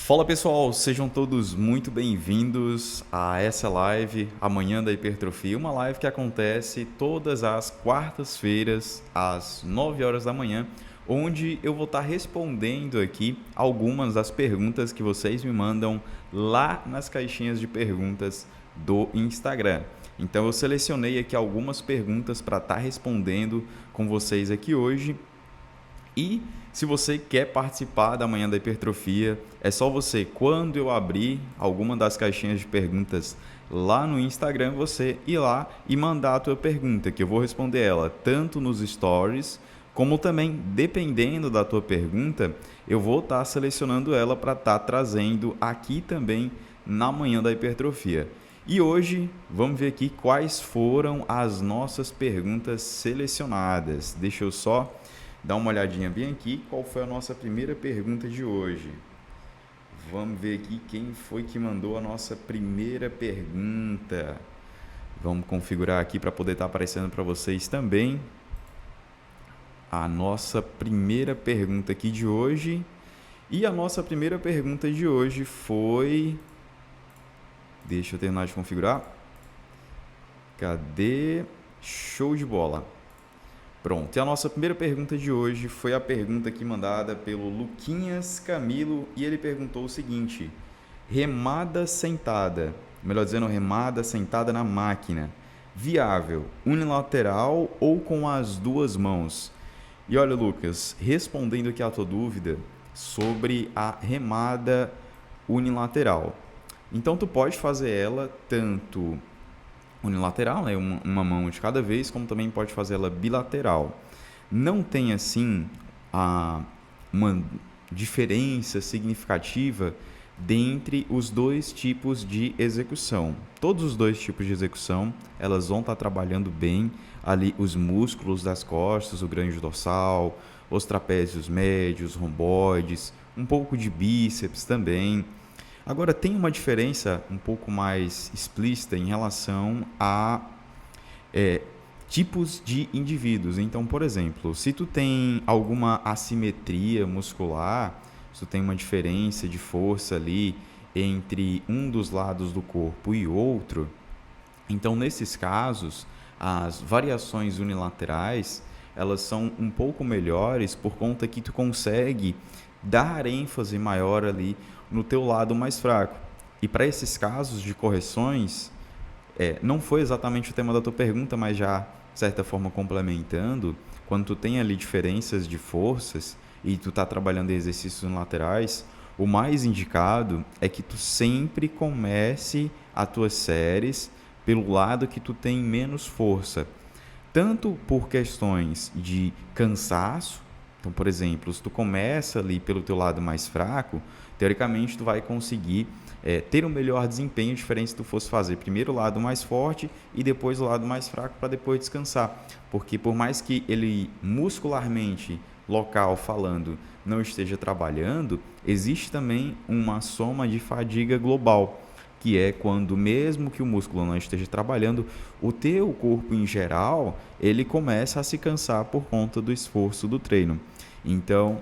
Fala pessoal, sejam todos muito bem-vindos a essa live Amanhã da Hipertrofia, uma live que acontece todas as quartas-feiras às 9 horas da manhã, onde eu vou estar respondendo aqui algumas das perguntas que vocês me mandam lá nas caixinhas de perguntas do Instagram. Então eu selecionei aqui algumas perguntas para estar respondendo com vocês aqui hoje. E se você quer participar da Manhã da Hipertrofia, é só você, quando eu abrir alguma das caixinhas de perguntas lá no Instagram, você ir lá e mandar a tua pergunta, que eu vou responder ela tanto nos stories, como também, dependendo da tua pergunta, eu vou estar selecionando ela para estar trazendo aqui também na Manhã da Hipertrofia. E hoje, vamos ver aqui quais foram as nossas perguntas selecionadas. Deixa eu só dar uma olhadinha bem aqui, qual foi a nossa primeira pergunta de hoje. Vamos ver aqui quem foi que mandou a nossa primeira pergunta. Vamos configurar aqui para poder estar aparecendo para vocês também. A nossa primeira pergunta aqui de hoje. E a nossa primeira pergunta de hoje foi... Deixa eu terminar de configurar. Cadê? Show de bola. Pronto, e a nossa primeira pergunta de hoje foi a pergunta aqui mandada pelo Luquinhas Camilo, e ele perguntou o seguinte: remada sentada, melhor dizendo, remada sentada na máquina, viável, unilateral ou com as duas mãos? E olha, Lucas, respondendo aqui a tua dúvida sobre a remada unilateral. Então tu pode fazer ela tanto unilateral, né, uma mão de cada vez, como também pode fazer ela bilateral. Não tem assim uma diferença significativa dentre os dois tipos de execução. Todos os dois tipos de execução, elas vão estar trabalhando bem ali os músculos das costas, o grande dorsal, os trapézios médios, romboides, um pouco de bíceps também. Agora, tem uma diferença um pouco mais explícita em relação a tipos de indivíduos. Então, por exemplo, se tu tem alguma assimetria muscular, se tu tem uma diferença de força ali entre um dos lados do corpo e outro, então, nesses casos, as variações unilaterais, elas são um pouco melhores por conta que tu consegue dar ênfase maior ali no teu lado mais fraco. E para esses casos de correções, não foi exatamente o tema da tua pergunta, mas já, de certa forma, complementando, quando tu tem ali diferenças de forças e tu está trabalhando em exercícios laterais, o mais indicado é que tu sempre comece as tuas séries pelo lado que tu tem menos força. Tanto por questões de cansaço. Então, por exemplo, se tu começa ali pelo teu lado mais fraco, teoricamente tu vai conseguir ter um melhor desempenho, diferente se tu fosse fazer primeiro o lado mais forte e depois o lado mais fraco para depois descansar. Porque por mais que ele muscularmente, local falando, não esteja trabalhando, existe também uma soma de fadiga global, que é quando mesmo que o músculo não esteja trabalhando, o teu corpo em geral, ele começa a se cansar por conta do esforço do treino. Então,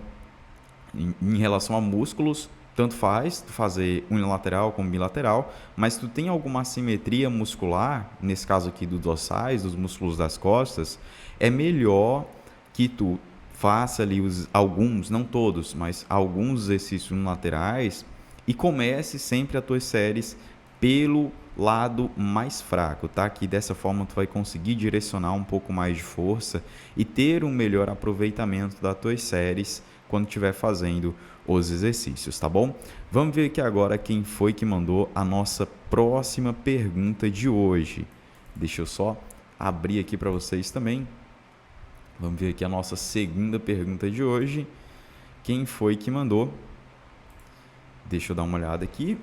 em relação a músculos, tanto faz tu fazer unilateral como bilateral, mas tu tem alguma assimetria muscular, nesse caso aqui dos dorsais, dos músculos das costas, é melhor que tu faça ali alguns, não todos, mas alguns exercícios unilaterais e comece sempre as tuas séries pelo lado mais fraco, tá? Que dessa forma tu vai conseguir direcionar um pouco mais de força e ter um melhor aproveitamento das tuas séries quando estiver fazendo os exercícios, tá bom? Vamos ver aqui agora quem foi que mandou a nossa próxima pergunta de hoje. Deixa eu só abrir aqui para vocês também. Vamos ver aqui a nossa segunda pergunta de hoje. Quem foi que mandou? Deixa eu dar uma olhada aqui.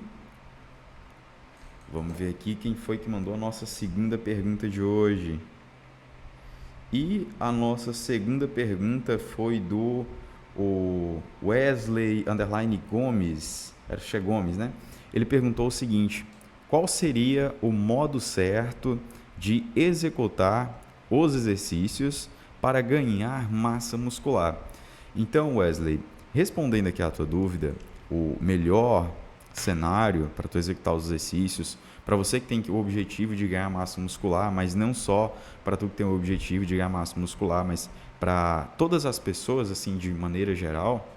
Vamos ver aqui quem foi que mandou a nossa segunda pergunta de hoje. E a nossa segunda pergunta foi do Wesley Gomes. Era Gomes, né? Ele perguntou o seguinte: qual seria o modo certo de executar os exercícios para ganhar massa muscular? Então, Wesley, respondendo aqui a tua dúvida, o melhor cenário para tu executar os exercícios, para você que tem o objetivo de ganhar massa muscular, mas não só para tu que tem o objetivo de ganhar massa muscular, mas para todas as pessoas, assim, de maneira geral,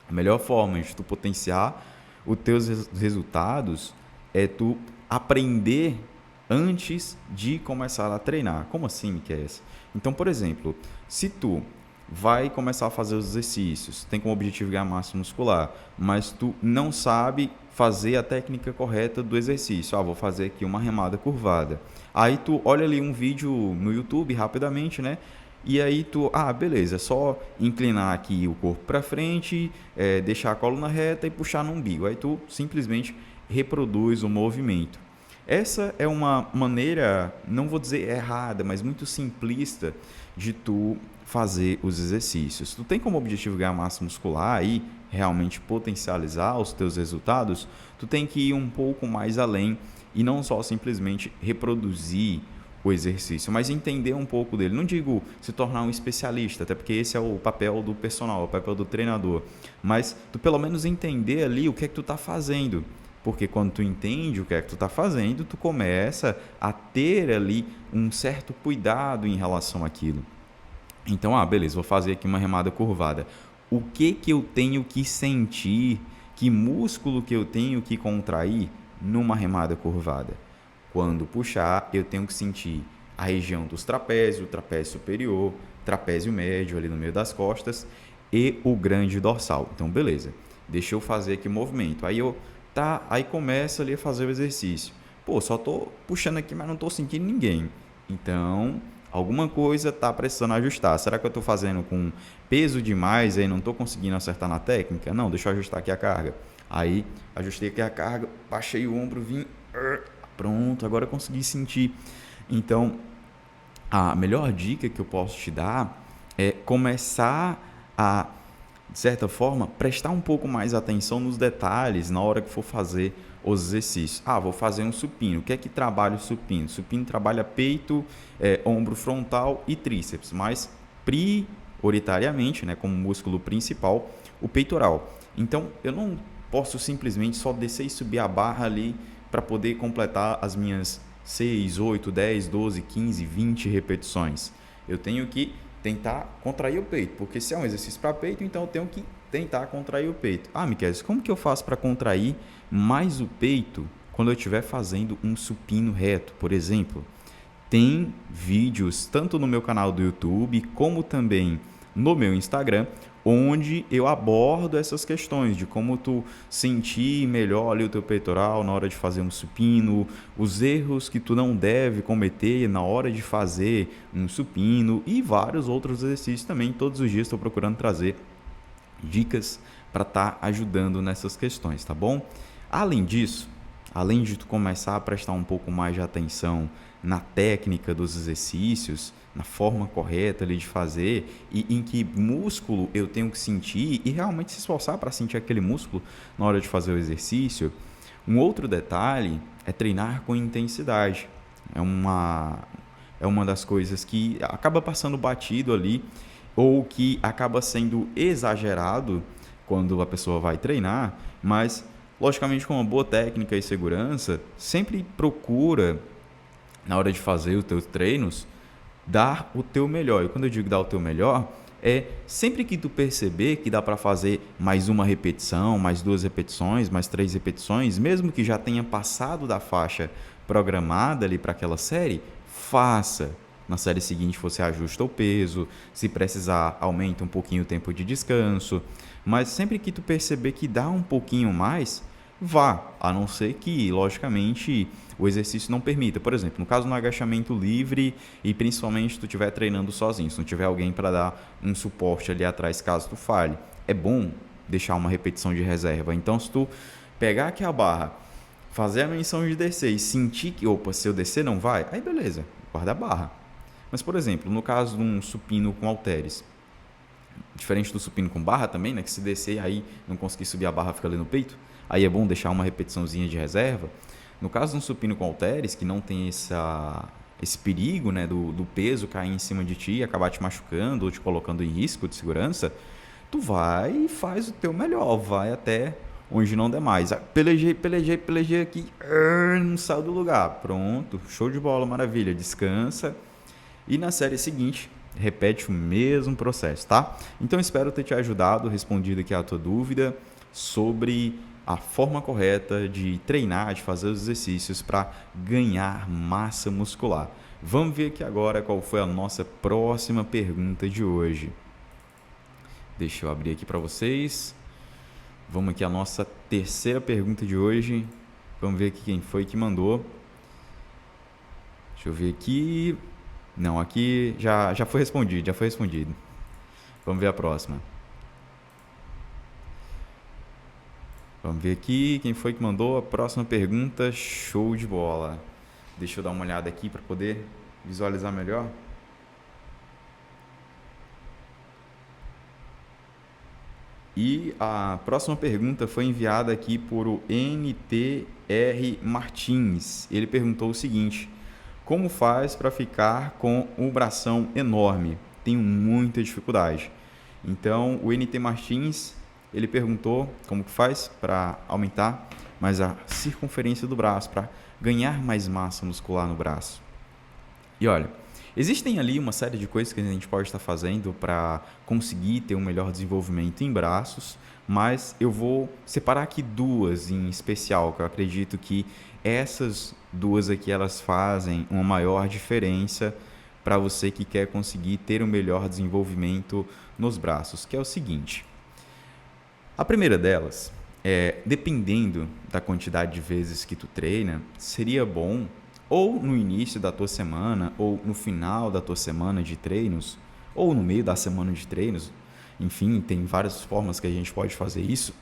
a melhor forma de tu potenciar os teus resultados é tu aprender antes de começar a treinar. Como assim, Miquel? Então, por exemplo, se tu vai começar a fazer os exercícios, tem como objetivo ganhar massa muscular, mas tu não sabe fazer a técnica correta do exercício. Vou fazer aqui uma remada curvada. Aí tu olha ali um vídeo no YouTube rapidamente, né? E aí tu, beleza, é só inclinar aqui o corpo para frente, deixar a coluna reta e puxar no umbigo. Aí tu simplesmente reproduz o movimento. Essa é uma maneira, não vou dizer errada, mas muito simplista de tu fazer os exercícios. Tu tem como objetivo ganhar massa muscular e realmente potencializar os teus resultados, tu tem que ir um pouco mais além e não só simplesmente reproduzir o exercício, mas entender um pouco dele. Não digo se tornar um especialista, até porque esse é o papel do personal, o papel do treinador, mas tu pelo menos entender ali o que é que tu está fazendo. Porque quando tu entende o que é que tu está fazendo, tu começa a ter ali um certo cuidado em relação àquilo. Então, beleza, vou fazer aqui uma remada curvada. O que eu tenho que sentir, que músculo que eu tenho que contrair numa remada curvada? Quando puxar, eu tenho que sentir a região dos trapézios, o trapézio superior, trapézio médio ali no meio das costas e o grande dorsal. Então, beleza, deixa eu fazer aqui o movimento. Aí começa ali a fazer o exercício. Só tô puxando aqui, mas não tô sentindo ninguém. Então, alguma coisa tá precisando ajustar. Será que eu tô fazendo com peso demais e não tô conseguindo acertar na técnica? Não, deixa eu ajustar aqui a carga. Aí, ajustei aqui a carga, baixei o ombro, vim... Pronto, agora eu consegui sentir. Então, a melhor dica que eu posso te dar é começar a, de certa forma, prestar um pouco mais atenção nos detalhes na hora que for fazer os exercícios. Vou fazer um supino. O que é que trabalha o supino? O supino trabalha peito, ombro frontal e tríceps, mas prioritariamente, né, como músculo principal, o peitoral. Então, eu não posso simplesmente só descer e subir a barra ali para poder completar as minhas 6, 8, 10, 12, 15, 20 repetições. Eu tenho que tentar contrair o peito, porque se é um exercício para peito, então eu tenho que tentar contrair o peito. Miquel, como que eu faço para contrair mais o peito quando eu estiver fazendo um supino reto, por exemplo? Tem vídeos tanto no meu canal do YouTube como também no meu Instagram, onde eu abordo essas questões de como tu sentir melhor ali o teu peitoral na hora de fazer um supino, os erros que tu não deve cometer na hora de fazer um supino e vários outros exercícios também. Todos os dias estou procurando trazer dicas para estar ajudando nessas questões, tá bom? Além disso, além de tu começar a prestar um pouco mais de atenção na técnica dos exercícios, na forma correta ali de fazer e em que músculo eu tenho que sentir e realmente se esforçar para sentir aquele músculo na hora de fazer o exercício, um outro detalhe é treinar com intensidade. É uma das coisas que acaba passando batido ali ou que acaba sendo exagerado quando a pessoa vai treinar, mas logicamente com uma boa técnica e segurança, sempre procura, na hora de fazer os teus treinos, dar o teu melhor. E quando eu digo dar o teu melhor, é sempre que tu perceber que dá para fazer mais uma repetição, mais 2 repetições, mais 3 repetições, mesmo que já tenha passado da faixa programada ali para aquela série, faça. Na série seguinte você ajusta o peso, se precisar aumenta um pouquinho o tempo de descanso, mas sempre que tu perceber que dá um pouquinho mais, vá, a não ser que, logicamente, o exercício não permita. Por exemplo, no caso do agachamento livre e principalmente se tu estiver treinando sozinho, se não tiver alguém para dar um suporte ali atrás caso tu falhe, é bom deixar uma repetição de reserva. Então, se tu pegar aqui a barra, fazer a menção de descer e sentir que, se eu descer não vai, aí beleza, guarda a barra. Mas, por exemplo, no caso de um supino com halteres, diferente do supino com barra também, né, que se descer aí não conseguir subir a barra fica ali no peito, aí é bom deixar uma repetiçãozinha de reserva. No caso de um supino com halteres, que não tem esse perigo, né, do peso cair em cima de ti e acabar te machucando ou te colocando em risco de segurança, tu vai e faz o teu melhor, vai até onde não der mais. Pelejei aqui, não saiu do lugar. Pronto, show de bola, maravilha, descansa. E na série seguinte, repete o mesmo processo, tá? Então espero ter te ajudado, respondido aqui a tua dúvida sobre a forma correta de treinar, de fazer os exercícios para ganhar massa muscular. Vamos ver aqui agora qual foi a nossa próxima pergunta de hoje. Deixa eu abrir aqui para vocês. Vamos aqui à nossa terceira pergunta de hoje. Vamos ver aqui quem foi que mandou. Deixa eu ver aqui. Não, aqui já foi respondido. Vamos ver a próxima. Vamos ver aqui quem foi que mandou a próxima pergunta. Show de bola. Deixa eu dar uma olhada aqui para poder visualizar melhor. E a próxima pergunta foi enviada aqui por o NTR Martins. Ele perguntou o seguinte: como faz para ficar com o bração enorme? Tenho muita dificuldade. Então, o NT Martins, ele perguntou como que faz para aumentar mais a circunferência do braço, para ganhar mais massa muscular no braço. E olha, existem ali uma série de coisas que a gente pode estar fazendo para conseguir ter um melhor desenvolvimento em braços, mas eu vou separar aqui duas em especial, que eu acredito que essas duas aqui elas fazem uma maior diferença para você que quer conseguir ter um melhor desenvolvimento nos braços, que é o seguinte. A primeira delas é, dependendo da quantidade de vezes que tu treina, seria bom ou no início da tua semana, ou no final da tua semana de treinos, ou no meio da semana de treinos, enfim, tem várias formas que a gente pode fazer isso,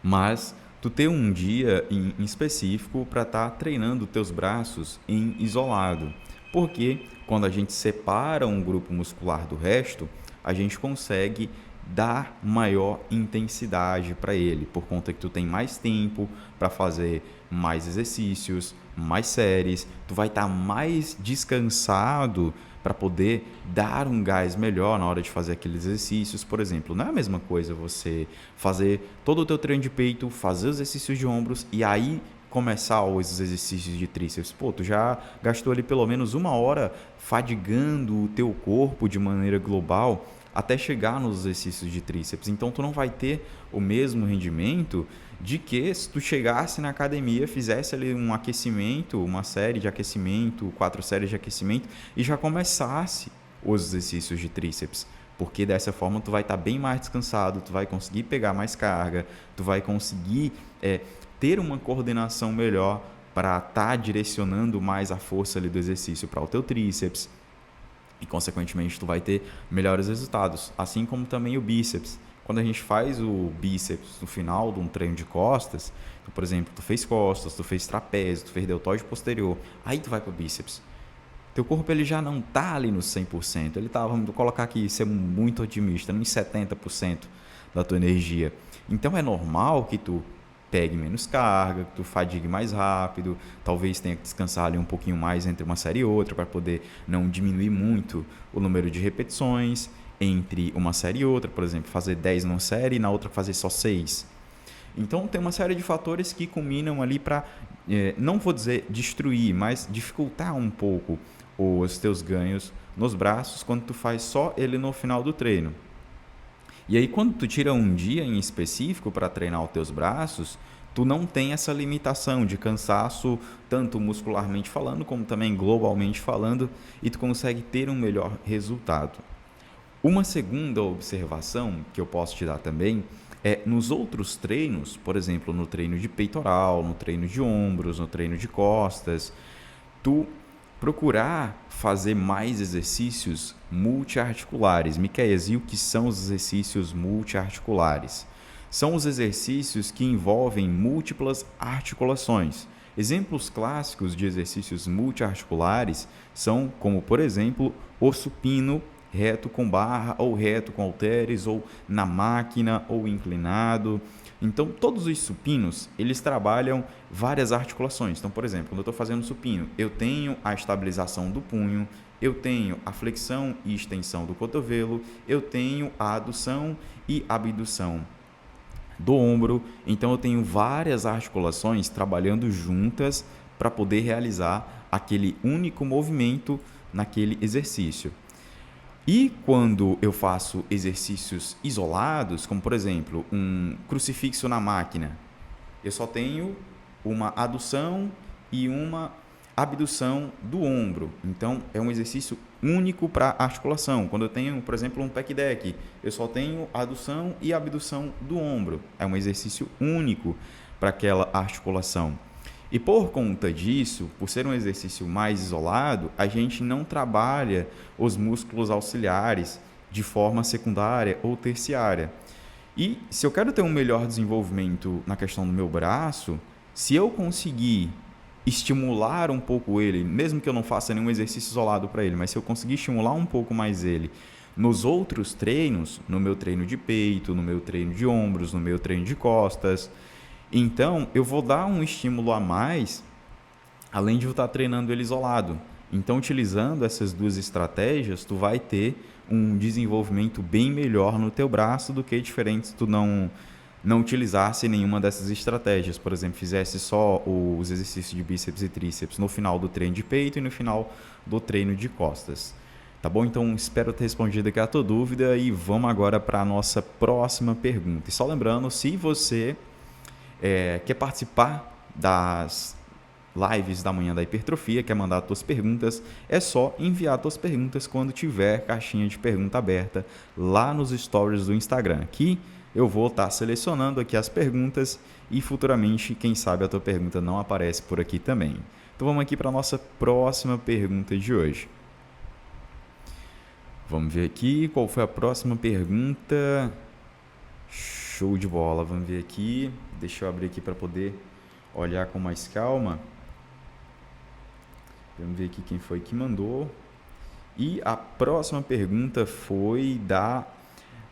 mas tu ter um dia em específico para estar treinando teus braços em isolado, porque quando a gente separa um grupo muscular do resto, a gente consegue dar maior intensidade para ele, por conta que tu tem mais tempo para fazer mais exercícios, mais séries, tu vai estar mais descansado para poder dar um gás melhor na hora de fazer aqueles exercícios. Por exemplo, não é a mesma coisa você fazer todo o teu treino de peito, fazer os exercícios de ombros e aí começar os exercícios de tríceps. Pô, tu já gastou ali pelo menos 1 hora fadigando o teu corpo de maneira global até chegar nos exercícios de tríceps. Então, tu não vai ter o mesmo rendimento de que se tu chegasse na academia, fizesse ali um aquecimento, uma série de aquecimento, 4 séries de aquecimento e já começasse os exercícios de tríceps. Porque dessa forma tu vai estar bem mais descansado, tu vai conseguir pegar mais carga, tu vai conseguir ter uma coordenação melhor para estar direcionando mais a força ali do exercício para o teu tríceps. E, consequentemente, tu vai ter melhores resultados. Assim como também o bíceps. Quando a gente faz o bíceps no final de um treino de costas, então, por exemplo, tu fez costas, tu fez trapézio, tu fez deltoide posterior, aí tu vai para o bíceps. Teu corpo ele já não está ali no 100%, ele está, vamos colocar aqui, ser muito otimista, nos 70% da tua energia. Então, é normal que tu pegue menos carga, que tu fadigue mais rápido, talvez tenha que descansar ali um pouquinho mais entre uma série e outra para poder não diminuir muito o número de repetições entre uma série e outra, por exemplo, fazer 10 numa série e na outra fazer só 6. Então tem uma série de fatores que combinam ali para, não vou dizer destruir, mas dificultar um pouco os teus ganhos nos braços quando tu faz só ele no final do treino. E aí, quando tu tira um dia em específico para treinar os teus braços, tu não tem essa limitação de cansaço, tanto muscularmente falando, como também globalmente falando, e tu consegue ter um melhor resultado. Uma segunda observação que eu posso te dar também é nos outros treinos, por exemplo, no treino de peitoral, no treino de ombros, no treino de costas, tu procurar fazer mais exercícios multiarticulares. Miqueias, e o que são os exercícios multiarticulares? São os exercícios que envolvem múltiplas articulações. Exemplos clássicos de exercícios multiarticulares são como, por exemplo, o supino reto com barra ou reto com halteres ou na máquina ou inclinado. Então, todos os supinos, eles trabalham várias articulações. Então, por exemplo, quando eu estou fazendo supino, eu tenho a estabilização do punho, eu tenho a flexão e extensão do cotovelo, eu tenho a adução e abdução do ombro. Então eu tenho várias articulações trabalhando juntas para poder realizar aquele único movimento naquele exercício. E quando eu faço exercícios isolados, como por exemplo, um crucifixo na máquina, eu só tenho uma adução e uma abdução do ombro. Então, é um exercício único para articulação. Quando eu tenho, por exemplo, um pec deck, eu só tenho adução e abdução do ombro. É um exercício único para aquela articulação. E por conta disso, por ser um exercício mais isolado, a gente não trabalha os músculos auxiliares de forma secundária ou terciária. E se eu quero ter um melhor desenvolvimento na questão do meu braço, se eu conseguir estimular um pouco ele, mesmo que eu não faça nenhum exercício isolado para ele, mas se eu conseguir estimular um pouco mais ele nos outros treinos, no meu treino de peito, no meu treino de ombros, no meu treino de costas, então eu vou dar um estímulo a mais, além de eu estar treinando ele isolado. Então, utilizando essas duas estratégias, tu vai ter um desenvolvimento bem melhor no teu braço do que diferente se tu não utilizasse nenhuma dessas estratégias. Por exemplo, fizesse só os exercícios de bíceps e tríceps no final do treino de peito e no final do treino de costas. Tá bom? Então, espero ter respondido aqui a tua dúvida e vamos agora para a nossa próxima pergunta. E só lembrando, se você quer participar das lives da manhã da hipertrofia, quer mandar suas perguntas, é só enviar suas perguntas quando tiver caixinha de pergunta aberta lá nos stories do Instagram. Aqui eu vou estar selecionando aqui as perguntas e futuramente, quem sabe, a tua pergunta não aparece por aqui também. Então vamos aqui para a nossa próxima pergunta de hoje. Vamos ver aqui qual foi a próxima pergunta. Show de bola, vamos ver aqui. Deixa eu abrir aqui para poder olhar com mais calma. Vamos ver aqui quem foi que mandou. E a próxima pergunta foi da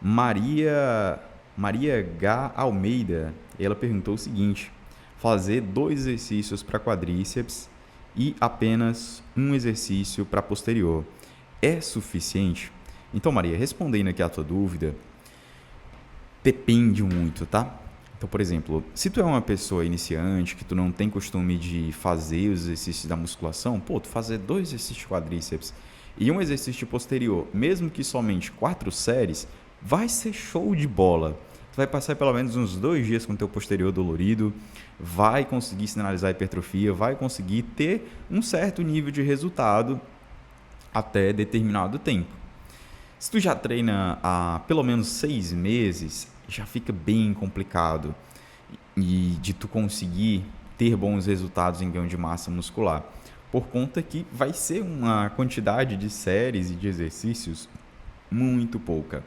Maria H. Almeida. Ela perguntou o seguinte: fazer 2 exercícios para quadríceps e apenas um exercício para posterior é suficiente? Então, Maria, respondendo aqui a tua dúvida, depende muito, tá? Então, por exemplo, se tu é uma pessoa iniciante, que tu não tem costume de fazer os exercícios da musculação, tu fazer 2 exercícios de quadríceps e um exercício posterior, mesmo que somente 4 séries, vai ser show de bola. Tu vai passar pelo menos uns 2 dias com o teu posterior dolorido, vai conseguir sinalizar a hipertrofia, vai conseguir ter um certo nível de resultado até determinado tempo. Se tu já treina há pelo menos 6 meses, já fica bem complicado e de tu conseguir ter bons resultados em ganho de massa muscular, por conta que vai ser uma quantidade de séries e de exercícios muito pouca.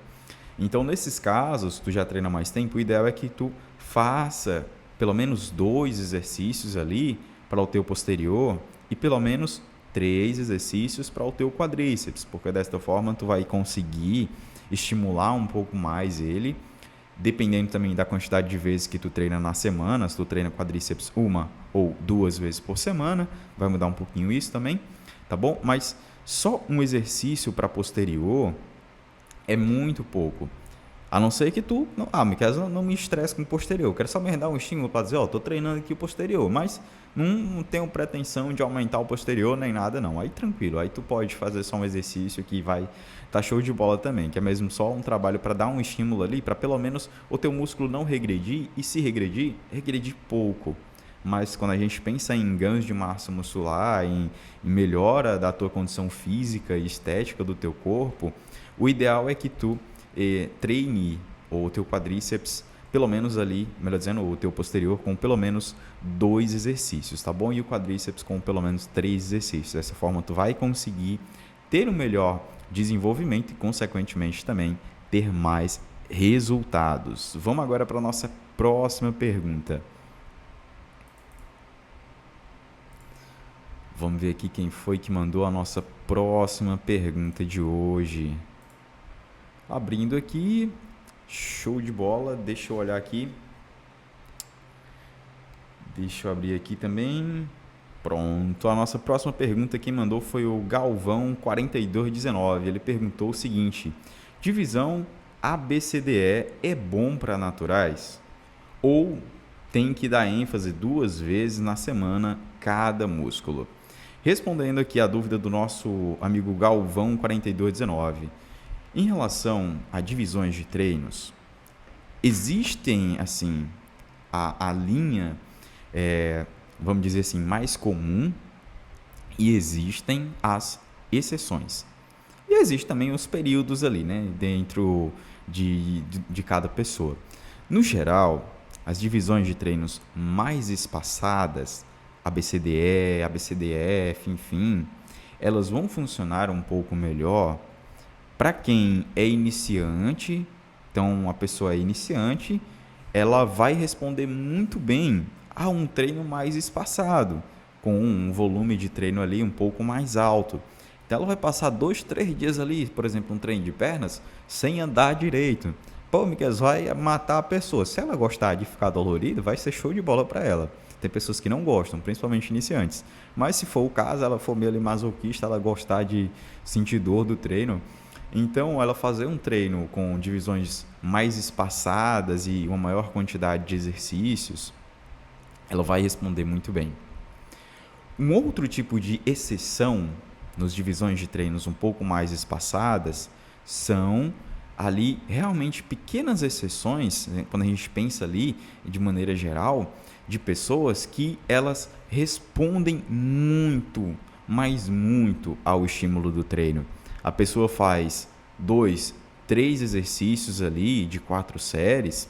Então, nesses casos, tu já treina mais tempo, o ideal é que tu faça pelo menos 2 exercícios ali para o teu posterior e pelo menos 3 exercícios para o teu quadríceps, porque desta forma tu vai conseguir estimular um pouco mais ele, dependendo também da quantidade de vezes que tu treina na semana. Se tu treina quadríceps 1 ou 2 vezes por semana, vai mudar um pouquinho isso também, tá bom? Mas só um exercício para posterior é muito pouco. A não ser que tu, Miquel, não me estresse com o posterior. Eu quero só me dar um estímulo para dizer, tô treinando aqui o posterior, mas não tenho pretensão de aumentar o posterior nem nada, não. Aí tranquilo, aí tu pode fazer só um exercício que vai tá show de bola também, que é mesmo só um trabalho para dar um estímulo ali, para pelo menos o teu músculo não regredir, e se regredir pouco. Mas quando a gente pensa em ganhos de massa muscular, em melhora da tua condição física e estética do teu corpo, o ideal é que tu treine o teu quadríceps, pelo menos ali, melhor dizendo, o teu posterior com pelo menos 2 exercícios, tá bom? E o quadríceps com pelo menos 3 exercícios. Dessa forma, tu vai conseguir ter um melhor desenvolvimento e, consequentemente, também ter mais resultados. Vamos agora para a nossa próxima pergunta. Vamos ver aqui quem foi que mandou a nossa próxima pergunta de hoje. Abrindo aqui, show de bola, deixa eu olhar aqui. Deixa eu abrir aqui também. Pronto, a nossa próxima pergunta quem mandou foi o Galvão 4219. Ele perguntou o seguinte: divisão ABCDE é bom para naturais? ou tem que dar ênfase 2 vezes na semana cada músculo? Respondendo aqui a dúvida do nosso amigo Galvão 4219, em relação a divisões de treinos, existem assim a linha, vamos dizer assim, mais comum, e existem as exceções. E existem também os períodos ali, né, dentro de cada pessoa. No geral, as divisões de treinos mais espaçadas, ABCDE, ABCDF, enfim, elas vão funcionar um pouco melhor para quem é iniciante. Então, a pessoa é iniciante, ela vai responder muito bem a um treino mais espaçado, com um volume de treino ali um pouco mais alto. Então, ela vai passar 2, 3 dias ali, por exemplo, um treino de pernas, sem andar direito. Pô, Miguel, vai matar a pessoa. Se ela gostar de ficar dolorida, vai ser show de bola para ela. Tem pessoas que não gostam, principalmente iniciantes. Mas se for o caso, ela for meio masoquista, ela gostar de sentir dor do treino, então ela fazer um treino com divisões mais espaçadas e uma maior quantidade de exercícios, ela vai responder muito bem. Um outro tipo de exceção nos divisões de treinos um pouco mais espaçadas são ali realmente pequenas exceções, né, quando a gente pensa ali de maneira geral, de pessoas que elas respondem muito, mas muito ao estímulo do treino. A pessoa faz 2, 3 exercícios ali de 4 séries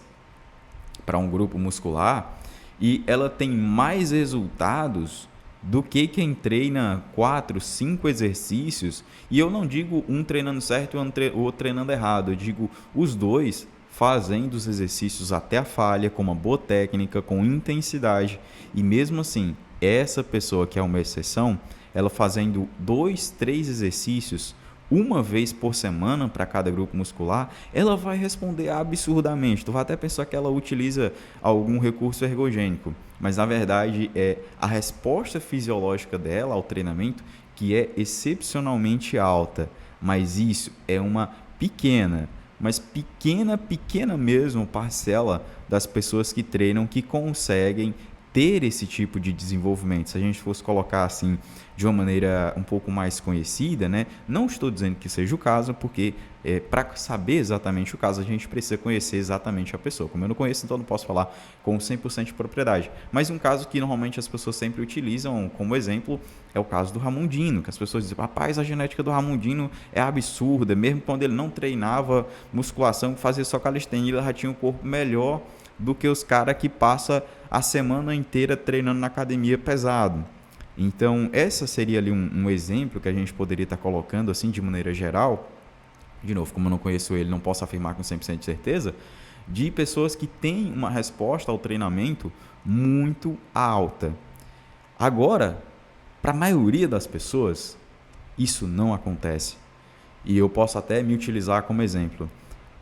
para um grupo muscular e ela tem mais resultados do que quem treina 4, 5 exercícios. E eu não digo um treinando certo e o outro treinando errado, eu digo os dois fazendo os exercícios até a falha, com uma boa técnica, com intensidade. E mesmo assim, essa pessoa que é uma exceção, ela fazendo 2, 3 exercícios uma vez por semana para cada grupo muscular, ela vai responder absurdamente. Tu vai até pensar que ela utiliza algum recurso ergogênico, mas na verdade é a resposta fisiológica dela ao treinamento que é excepcionalmente alta. Mas isso é uma pequena, mas pequena mesmo parcela das pessoas que treinam que conseguem ter esse tipo de desenvolvimento. Se a gente fosse colocar assim de uma maneira um pouco mais conhecida, né? Não estou dizendo que seja o caso, porque para saber exatamente o caso, a gente precisa conhecer exatamente a pessoa. Como eu não conheço, então não posso falar com 100% de propriedade. Mas um caso que normalmente as pessoas sempre utilizam como exemplo é o caso do Ramundino, que as pessoas dizem, rapaz, a genética do Ramundino é absurda, mesmo quando ele não treinava musculação, fazia só calistenia, ele já tinha um corpo melhor do que os caras que passam a semana inteira treinando na academia pesado. Então, essa seria ali um exemplo que a gente poderia estar colocando assim de maneira geral. De novo, como eu não conheço ele, não posso afirmar com 100% de certeza, de pessoas que têm uma resposta ao treinamento muito alta. Agora, para a maioria das pessoas, isso não acontece. E eu posso até me utilizar como exemplo.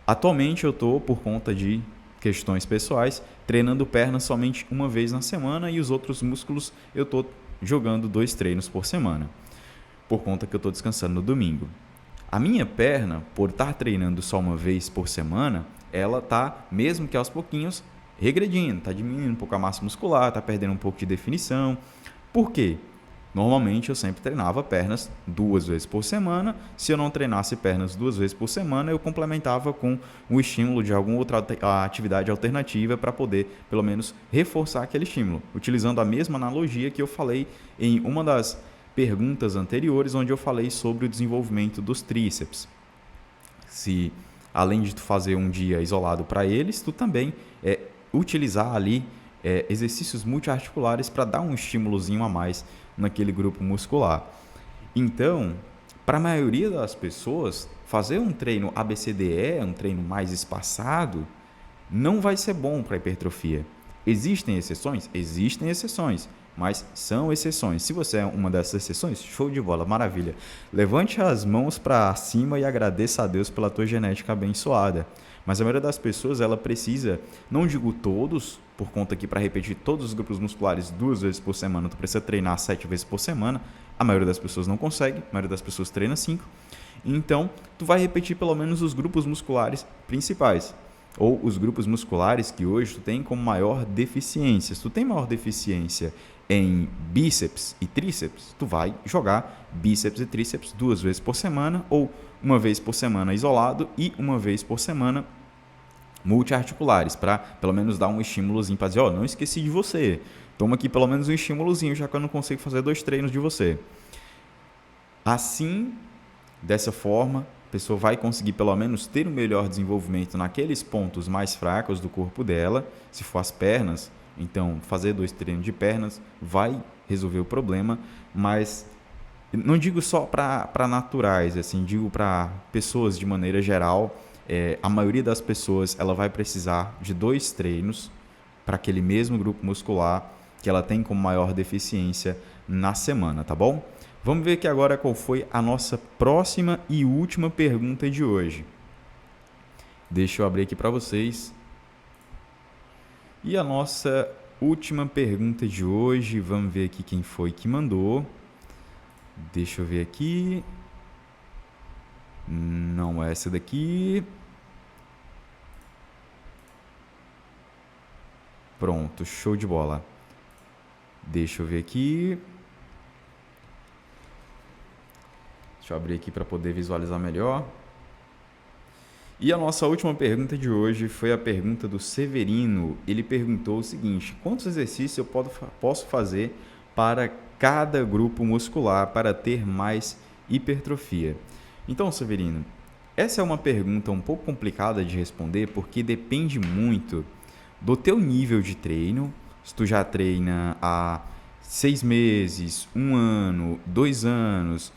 Atualmente eu estou, por conta de questões pessoais, treinando pernas somente uma vez na semana e os outros músculos eu estou jogando 2 treinos por semana, por conta que eu estou descansando no domingo. A minha perna, por estar treinando só uma vez por semana, ela está, mesmo que aos pouquinhos, regredindo, está diminuindo um pouco a massa muscular, está perdendo um pouco de definição. Por quê? Normalmente eu sempre treinava pernas 2 vezes por semana. Se eu não treinasse pernas 2 vezes por semana, eu complementava com um estímulo de alguma outra atividade alternativa para poder, pelo menos, reforçar aquele estímulo. Utilizando a mesma analogia que eu falei em uma das perguntas anteriores, onde eu falei sobre o desenvolvimento dos tríceps. Se, além de tu fazer um dia isolado para eles, tu também utilizar ali exercícios multiarticulares para dar um estímulozinho a mais naquele grupo muscular. Então, para a maioria das pessoas, fazer um treino ABCDE, um treino mais espaçado, não vai ser bom para a hipertrofia. Existem exceções? Existem exceções, mas são exceções. Se você é uma dessas exceções, show de bola, maravilha. Levante as mãos para cima e agradeça a Deus pela tua genética abençoada. Mas a maioria das pessoas, ela precisa, não digo todos, por conta que para repetir todos os grupos musculares 2 vezes por semana, tu precisa treinar 7 vezes por semana. A maioria das pessoas não consegue, a maioria das pessoas treina 5. Então, tu vai repetir pelo menos os grupos musculares principais. ou os grupos musculares que hoje tu tem como maior deficiência. Se tu tem maior deficiência em bíceps e tríceps, tu vai jogar bíceps e tríceps 2 vezes por semana, ou uma vez por semana isolado e uma vez por semana multiarticulares, para pelo menos dar um estímulozinho para dizer, não esqueci de você, toma aqui pelo menos um estímulozinho, já que eu não consigo fazer 2 treinos de você. Assim, dessa forma, a pessoa vai conseguir pelo menos ter um melhor desenvolvimento naqueles pontos mais fracos do corpo dela. Se for as pernas, então fazer 2 treinos de pernas vai resolver o problema, mas não digo só para naturais, assim, digo para pessoas de maneira geral. A maioria das pessoas ela vai precisar de 2 treinos para aquele mesmo grupo muscular que ela tem como maior deficiência na semana, tá bom? Vamos ver aqui agora qual foi a nossa próxima e última pergunta de hoje. Deixa eu abrir aqui para vocês. E a nossa última pergunta de hoje, vamos ver aqui quem foi que mandou. Deixa eu ver aqui. Não é essa daqui. Pronto, show de bola. Deixa eu ver aqui. Deixa eu abrir aqui para poder visualizar melhor. E a nossa última pergunta de hoje foi a pergunta do Severino. Ele perguntou o seguinte: quantos exercícios eu posso fazer para cada grupo muscular para ter mais hipertrofia? Então, Severino, essa é uma pergunta um pouco complicada de responder, porque depende muito do teu nível de treino. Se tu já treina há 6 meses, 1 ano, 2 anos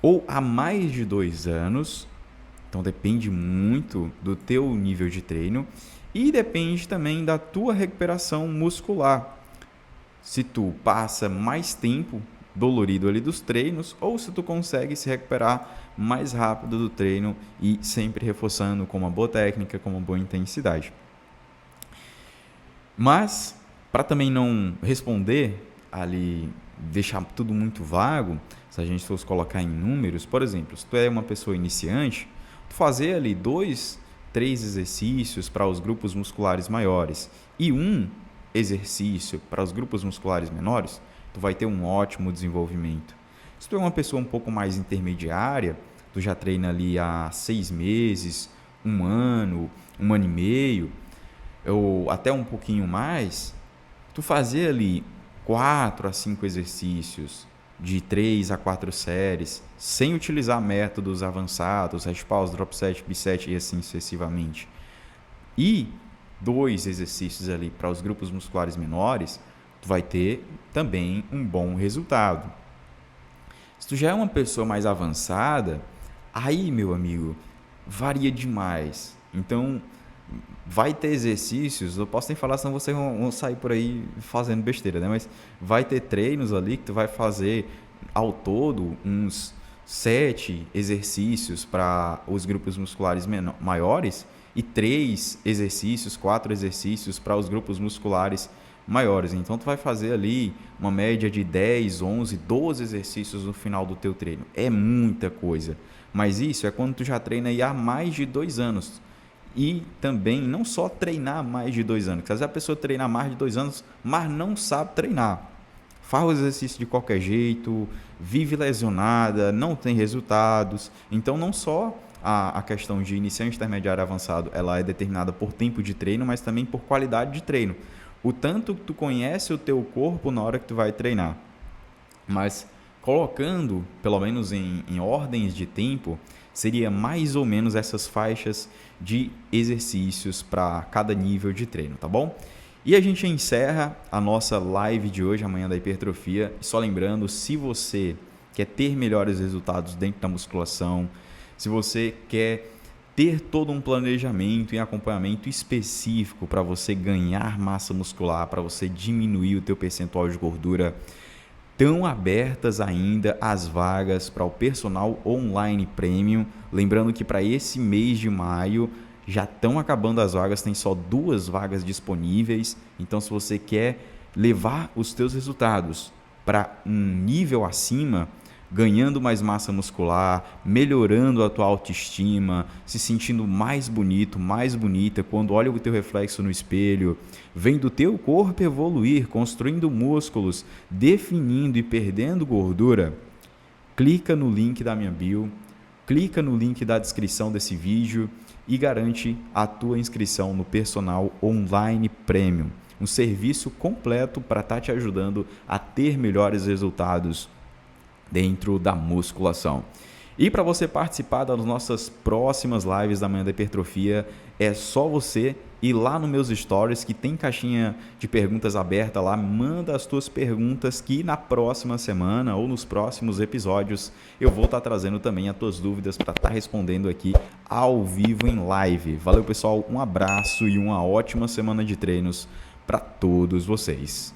ou há mais de 2 anos, então depende muito do teu nível de treino e depende também da tua recuperação muscular. Se tu passa mais tempo dolorido ali dos treinos ou se tu consegue se recuperar mais rápido do treino e sempre reforçando com uma boa técnica, com uma boa intensidade. Mas, para também não responder ali, deixar tudo muito vago, se a gente fosse colocar em números, por exemplo, se tu é uma pessoa iniciante, tu fazer ali 2, 3 exercícios para os grupos musculares maiores e 1 exercício para os grupos musculares menores, tu vai ter um ótimo desenvolvimento. Se tu é uma pessoa um pouco mais intermediária, tu já treina ali há 6 meses, 1 ano, 1 ano e meio, ou até um pouquinho mais, tu fazer ali 4 a 5 exercícios de 3 a 4 séries, sem utilizar métodos avançados, rest pause, drop set, biset e assim sucessivamente, e 2 exercícios ali para os grupos musculares menores, tu vai ter também um bom resultado. Se tu já é uma pessoa mais avançada, aí, meu amigo, varia demais. Então, vai ter exercícios, eu posso nem falar, senão vocês vão sair por aí fazendo besteira, né? Mas vai ter treinos ali que tu vai fazer ao todo uns 7 exercícios para os grupos musculares maiores e 3 exercícios, 4 exercícios para os grupos musculares maiores. Então, tu vai fazer ali uma média de 10, 11, 12 exercícios no final do teu treino. É muita coisa. Mas isso é quando tu já treina aí há mais de 2 anos. E também não só treinar mais de 2 anos, porque às vezes a pessoa treina mais de 2 anos, mas não sabe treinar. Faz o exercício de qualquer jeito, vive lesionada, não tem resultados. Então, não só a questão de iniciante, intermediário e avançado, ela é determinada por tempo de treino, mas também por qualidade de treino. O tanto que tu conhece o teu corpo na hora que tu vai treinar. Mas colocando, pelo menos em ordens de tempo, seria mais ou menos essas faixas de exercícios para cada nível de treino, tá bom? E a gente encerra a nossa live de hoje, amanhã da hipertrofia. Só lembrando, se você quer ter melhores resultados dentro da musculação, se você quer ter todo um planejamento e acompanhamento específico para você ganhar massa muscular, para você diminuir o teu percentual de gordura, estão abertas ainda as vagas para o personal online premium. Lembrando que para esse mês de maio já estão acabando as vagas, tem só 2 vagas disponíveis. Então, se você quer levar os teus resultados para um nível acima, ganhando mais massa muscular, melhorando a tua autoestima, se sentindo mais bonito, mais bonita, quando olha o teu reflexo no espelho, vendo o teu corpo evoluir, construindo músculos, definindo e perdendo gordura, clica no link da minha bio, clica no link da descrição desse vídeo e garante a tua inscrição no Personal Online Premium, um serviço completo para estar te ajudando a ter melhores resultados dentro da musculação. E para você participar das nossas próximas lives da Manhã da Hipertrofia, é só você ir lá nos meus stories, que tem caixinha de perguntas aberta lá, manda as tuas perguntas que na próxima semana ou nos próximos episódios eu vou estar trazendo também as tuas dúvidas para estar respondendo aqui ao vivo em live. Valeu, pessoal, um abraço e uma ótima semana de treinos para todos vocês.